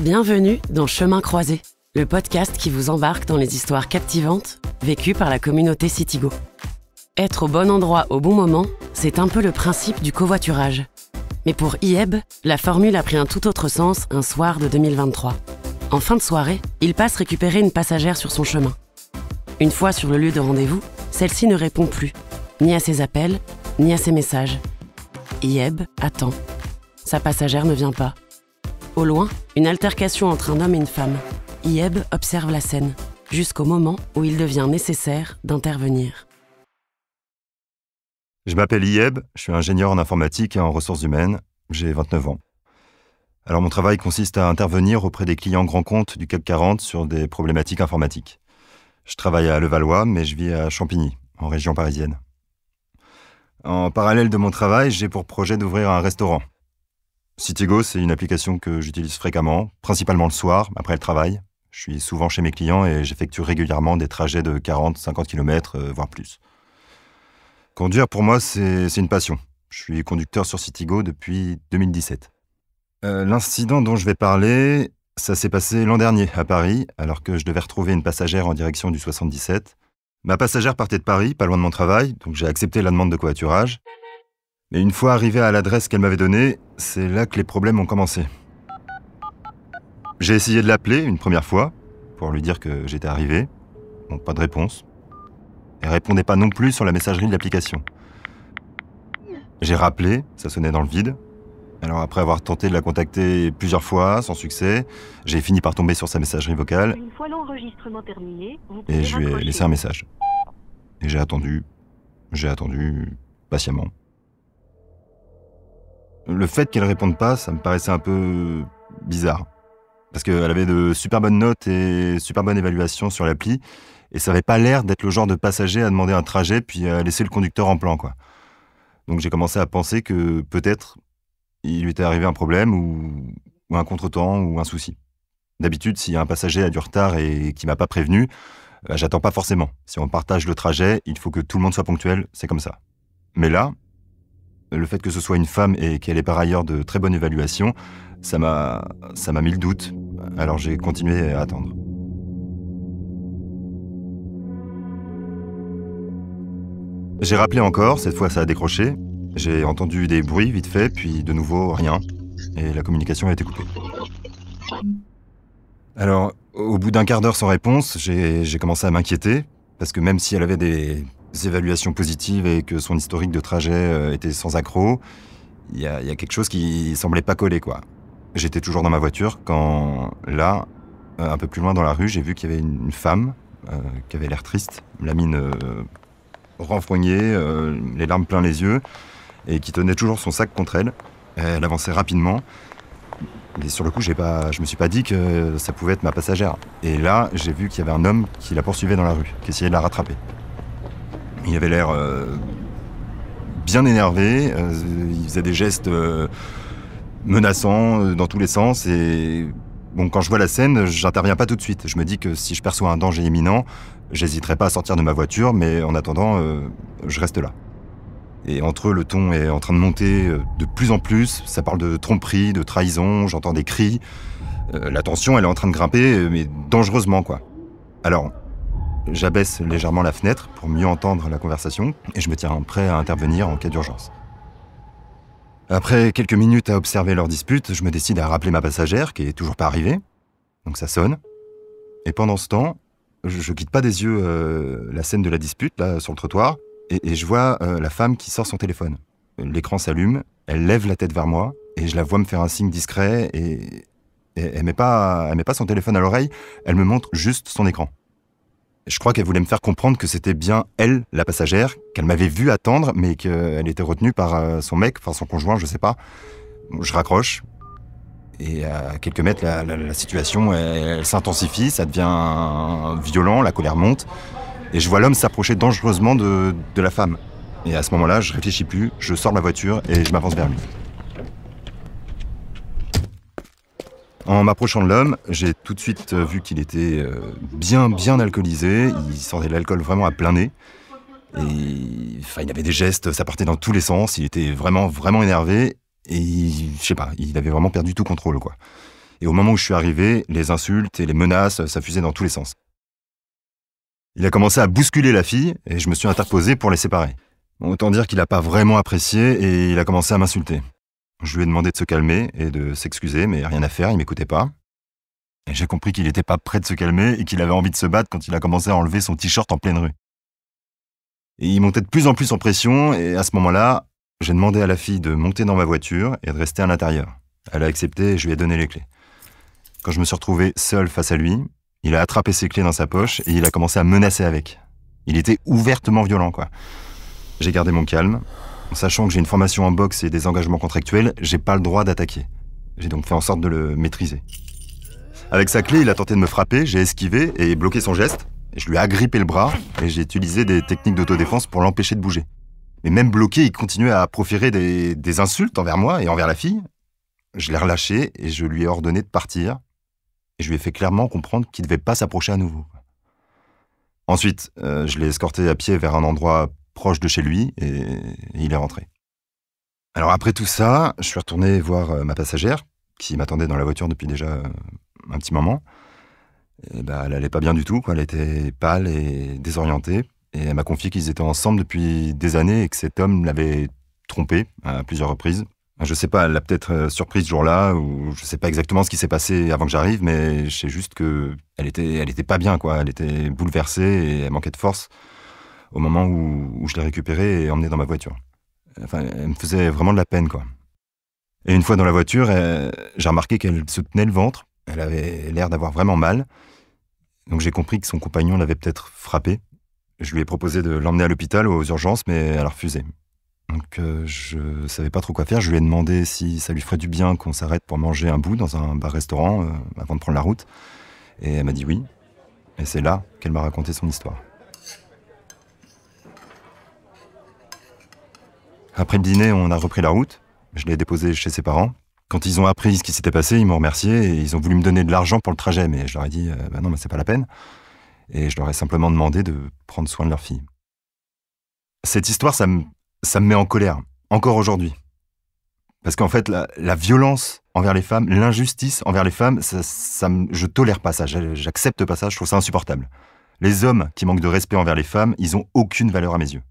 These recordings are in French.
Bienvenue dans Chemin Croisé, le podcast qui vous embarque dans les histoires captivantes vécues par la communauté Citigo. Être au bon endroit au bon moment, c'est un peu le principe du covoiturage. Mais pour Ieb, la formule a pris un tout autre sens un soir de 2023. En fin de soirée, il passe récupérer une passagère sur son chemin. Une fois sur le lieu de rendez-vous, celle-ci ne répond plus, ni à ses appels, ni à ses messages. Ieb attend. Sa passagère ne vient pas. Au loin, une altercation entre un homme et une femme. Ieb observe la scène, jusqu'au moment où il devient nécessaire d'intervenir. Je m'appelle Ieb, je suis ingénieur en informatique et en ressources humaines, j'ai 29 ans. Alors mon travail consiste à intervenir auprès des clients grands comptes du CAC 40 sur des problématiques informatiques. Je travaille à Levallois, mais je vis à Champigny, en région parisienne. En parallèle de mon travail, j'ai pour projet d'ouvrir un restaurant. Citigo, c'est une application que j'utilise fréquemment, principalement le soir, après le travail. Je suis souvent chez mes clients et j'effectue régulièrement des trajets de 40-50 km, voire plus. Conduire, pour moi, c'est une passion. Je suis conducteur sur Citigo depuis 2017. L'incident dont je vais parler, ça s'est passé l'an dernier à Paris, alors que je devais retrouver une passagère en direction du 77. Ma passagère partait de Paris, pas loin de mon travail, donc j'ai accepté la demande de covoiturage. Mais une fois arrivé à l'adresse qu'elle m'avait donnée, c'est là que les problèmes ont commencé. J'ai essayé de l'appeler une première fois, pour lui dire que j'étais arrivé. Bon, pas de réponse. Elle répondait pas non plus sur la messagerie de l'application. J'ai rappelé, ça sonnait dans le vide. Alors après avoir tenté de la contacter plusieurs fois, sans succès, j'ai fini par tomber sur sa messagerie vocale. Une fois l'enregistrement terminé, vous et pouvez je lui ai raccrocher. laissé un message. Et j'ai attendu patiemment. Le fait qu'elle réponde pas, ça me paraissait un peu bizarre. Parce qu'elle avait de super bonnes notes et super bonne évaluation sur l'appli, et ça avait pas l'air d'être le genre de passager à demander un trajet puis à laisser le conducteur en plan, quoi. Donc j'ai commencé à penser que peut-être il lui était arrivé un problème ou un contretemps ou un souci. D'habitude, si un passager a du retard et qui m'a pas prévenu, j'attends pas forcément. Si on partage le trajet, il faut que tout le monde soit ponctuel, c'est comme ça. Mais là, le fait que ce soit une femme et qu'elle ait par ailleurs de très bonnes évaluations, ça m'a mis le doute. Alors j'ai continué à attendre. J'ai rappelé encore, cette fois ça a décroché. J'ai entendu des bruits vite fait, puis de nouveau rien. Et la communication a été coupée. Alors, au bout d'un quart d'heure sans réponse, j'ai commencé à m'inquiéter, parce que même si elle avait des évaluations positives et que son historique de trajet était sans accroc, il y a quelque chose qui semblait pas coller, quoi. J'étais toujours dans ma voiture quand, là, un peu plus loin dans la rue, j'ai vu qu'il y avait une femme qui avait l'air triste, la mine renfrognée, les larmes plein les yeux, et qui tenait toujours son sac contre elle. Elle avançait rapidement. Mais sur le coup, je me suis pas dit que ça pouvait être ma passagère. Et là, j'ai vu qu'il y avait un homme qui la poursuivait dans la rue, qui essayait de la rattraper. Il avait l'air bien énervé, il faisait des gestes menaçants dans tous les sens. Et bon, quand je vois la scène, j'interviens pas tout de suite. Je me dis que si je perçois un danger imminent, j'hésiterai pas à sortir de ma voiture, mais en attendant, je reste là. Et entre eux, le ton est en train de monter de plus en plus. Ça parle de tromperie, de trahison, j'entends des cris. La tension, elle est en train de grimper, mais dangereusement, quoi. Alors, j'abaisse légèrement la fenêtre pour mieux entendre la conversation et je me tiens prêt à intervenir en cas d'urgence. Après quelques minutes à observer leur dispute, je me décide à rappeler ma passagère qui est toujours pas arrivée. Donc ça sonne. Et pendant ce temps, je quitte pas des yeux la scène de la dispute, là, sur le trottoir. Et je vois la femme qui sort son téléphone. L'écran s'allume, elle lève la tête vers moi, et je la vois me faire un signe discret, et elle met pas son téléphone à l'oreille, elle me montre juste son écran. Je crois qu'elle voulait me faire comprendre que c'était bien elle, la passagère, qu'elle m'avait vu attendre, mais qu'elle était retenue par son mec, enfin son conjoint, je sais pas. Je raccroche, et à quelques mètres, la situation, elle s'intensifie, ça devient violent, la colère monte. Et je vois l'homme s'approcher dangereusement de la femme. Et à ce moment-là, je réfléchis plus, je sors de ma voiture et je m'avance vers lui. En m'approchant de l'homme, j'ai tout de suite vu qu'il était bien alcoolisé. Il sentait l'alcool vraiment à plein nez. Et il avait des gestes, ça partait dans tous les sens. Il était vraiment énervé. Et je sais pas, il avait vraiment perdu tout contrôle, quoi. Et au moment où je suis arrivé, les insultes et les menaces, ça fusait dans tous les sens. Il a commencé à bousculer la fille et je me suis interposé pour les séparer. Bon, autant dire qu'il n'a pas vraiment apprécié et il a commencé à m'insulter. Je lui ai demandé de se calmer et de s'excuser, mais rien à faire, il m'écoutait pas. Et j'ai compris qu'il n'était pas prêt de se calmer et qu'il avait envie de se battre quand il a commencé à enlever son t-shirt en pleine rue. Et il montait de plus en plus en pression et à ce moment-là, j'ai demandé à la fille de monter dans ma voiture et de rester à l'intérieur. Elle a accepté et je lui ai donné les clés. Quand je me suis retrouvé seul face à lui, il a attrapé ses clés dans sa poche et il a commencé à menacer avec. Il était ouvertement violent, quoi. J'ai gardé mon calme. Sachant que j'ai une formation en boxe et des engagements contractuels, j'ai pas le droit d'attaquer. J'ai donc fait en sorte de le maîtriser. Avec sa clé, il a tenté de me frapper, j'ai esquivé et bloqué son geste. Je lui ai agrippé le bras et j'ai utilisé des techniques d'autodéfense pour l'empêcher de bouger. Mais même bloqué, il continuait à proférer des insultes envers moi et envers la fille. Je l'ai relâché et je lui ai ordonné de partir. Et je lui ai fait clairement comprendre qu'il ne devait pas s'approcher à nouveau. Ensuite, je l'ai escorté à pied vers un endroit proche de chez lui et il est rentré. Alors après tout ça, je suis retourné voir ma passagère qui m'attendait dans la voiture depuis déjà un petit moment. Et elle allait pas bien du tout, quoi. Elle était pâle et désorientée. Et elle m'a confié qu'ils étaient ensemble depuis des années et que cet homme l'avait trompée à plusieurs reprises. Je sais pas, elle l'a peut-être surprise ce jour-là, ou je sais pas exactement ce qui s'est passé avant que j'arrive, mais je sais juste que elle était pas bien, quoi. Elle était bouleversée et elle manquait de force au moment où je l'ai récupérée et emmenée dans ma voiture. Enfin, elle me faisait vraiment de la peine, quoi. Et une fois dans la voiture, j'ai remarqué qu'elle se tenait le ventre. Elle avait l'air d'avoir vraiment mal. Donc j'ai compris que son compagnon l'avait peut-être frappée. Je lui ai proposé de l'emmener à l'hôpital aux urgences, mais elle a refusé. Donc je savais pas trop quoi faire. Je lui ai demandé si ça lui ferait du bien qu'on s'arrête pour manger un bout dans un bar-restaurant avant de prendre la route. Et elle m'a dit oui. Et c'est là qu'elle m'a raconté son histoire. Après le dîner, on a repris la route. Je l'ai déposé chez ses parents. Quand ils ont appris ce qui s'était passé, ils m'ont remercié et ils ont voulu me donner de l'argent pour le trajet. Mais je leur ai dit non, mais c'est pas la peine. Et je leur ai simplement demandé de prendre soin de leur fille. Cette histoire, ça me met en colère, encore aujourd'hui. Parce qu'en fait, la violence envers les femmes, l'injustice envers les femmes, je tolère pas ça, j'accepte pas ça, je trouve ça insupportable. Les hommes qui manquent de respect envers les femmes, ils ont aucune valeur à mes yeux.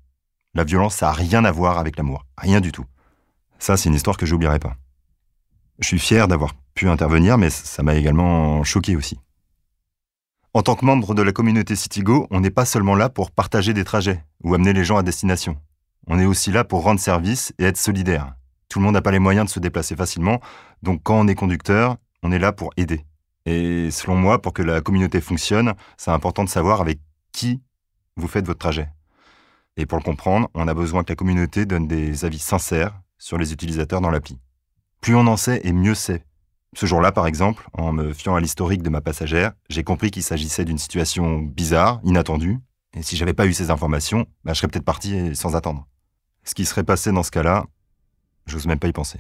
La violence, ça a rien à voir avec l'amour, rien du tout. Ça, c'est une histoire que j'oublierai pas. Je suis fier d'avoir pu intervenir, mais ça m'a également choqué aussi. En tant que membre de la communauté Citigo, on n'est pas seulement là pour partager des trajets ou amener les gens à destination. On est aussi là pour rendre service et être solidaire. Tout le monde n'a pas les moyens de se déplacer facilement, donc quand on est conducteur, on est là pour aider. Et selon moi, pour que la communauté fonctionne, c'est important de savoir avec qui vous faites votre trajet. Et pour le comprendre, on a besoin que la communauté donne des avis sincères sur les utilisateurs dans l'appli. Plus on en sait et mieux c'est. Ce jour-là, par exemple, en me fiant à l'historique de ma passagère, j'ai compris qu'il s'agissait d'une situation bizarre, inattendue, et si j'avais pas eu ces informations, je serais peut-être parti sans attendre. Ce qui serait passé dans ce cas-là, j'ose même pas y penser.